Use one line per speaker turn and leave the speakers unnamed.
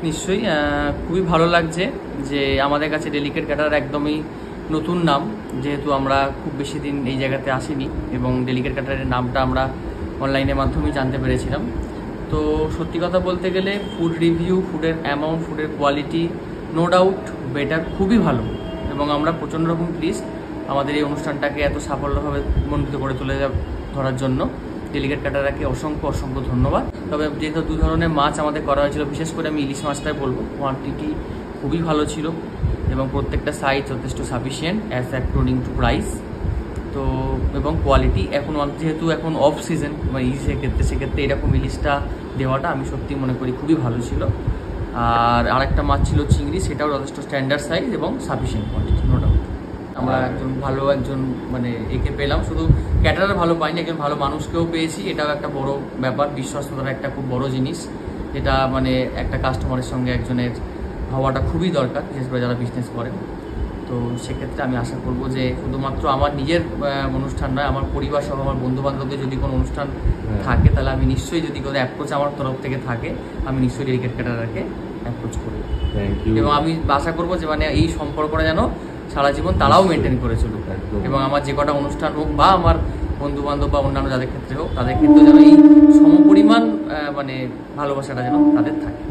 নিশ্চয়ই খুবই ভালো লাগছে যে আমাদের কাছে ডেলিকেট ক্যাটারার একদমই নতুন নাম, যেহেতু আমরা খুব বেশি দিন এই জায়গাতে আসিনি এবং ডেলিকেট ক্যাটারারের নামটা আমরা অনলাইনের মাধ্যমেই জানতে পেরেছিলাম। তো সত্যি কথা বলতে গেলে ফুড রিভিউ, ফুডের অ্যামাউন্ট, ফুডের কোয়ালিটি নো ডাউট বেটার, খুবই ভালো এবং আমরা প্রচণ্ড রকম প্লিজ আমাদের এই অনুষ্ঠানটাকে এত সাফল্যভাবে মণ্ডিত করে তুলে ধরার জন্য ডেলিকেট ক্যাটারারকে অসংখ্য ধন্যবাদ। তবে যেহেতু দু ধরনের মাছ আমাদের করা হয়েছিল, বিশেষ করে আমি ইলিশ মাছটাই বলবো, কোয়ান্টিটি খুবই ভালো ছিল এবং প্রত্যেকটা সাইজ যথেষ্ট sufficient as according to price. তো এবং কোয়ালিটি যেহেতু এখন অফ সিজন মানে ইলিশের ক্ষেত্রে, সেক্ষেত্রে এরকম ইলিশটা দেওয়াটা আমি সত্যি মনে করি খুবই ভালো ছিল। আর আরেকটা মাছ ছিল চিংড়ি, সেটাও যথেষ্ট স্ট্যান্ডার্ড সাইজ এবং সাফিসিয়েন্ট কোয়ান্টিটি, নো ডাউট। আমরা একজন মানে একে পেলাম, শুধু ক্যাটারার ভালো পাইনি, একজন ভালো মানুষকেও পেয়েছি, এটাও একটা বড় ব্যাপার। বিশ্বস্ততার একটা খুব বড় জিনিস, যেটা মানে একটা কাস্টমারের সঙ্গে একজনের হওয়াটা খুবই দরকার, বিশেষ করে যারা বিজনেস করেন। তো সেক্ষেত্রে আমি আশা করব যে শুধুমাত্র আমার নিজের অনুষ্ঠান নয়, আমার পরিবার সহ আমার বন্ধুবান্ধবদের যদি কোনো অনুষ্ঠান থাকে, তাহলে আমি নিশ্চয়ই, যদি কোনো অ্যাপ্রোচ আমার তরফ থেকে থাকে, আমি নিশ্চয়ই ডেলিকেট ক্যাটারারকে অ্যাপ্রোচ করব। এবং আমি আশা করবো যে মানে এই সম্পর্কটা যেন সারা জীবন তারাও মেনটেন করে চলুক এবং আমার যে কটা অনুষ্ঠান হোক বা আমার বন্ধু বান্ধব বা অন্যান্য যাদের ক্ষেত্রে হোক, তাদের ক্ষেত্রে যেন এই সমপরিমাণ মানে ভালোবাসাটা যেন তাদের থাকে।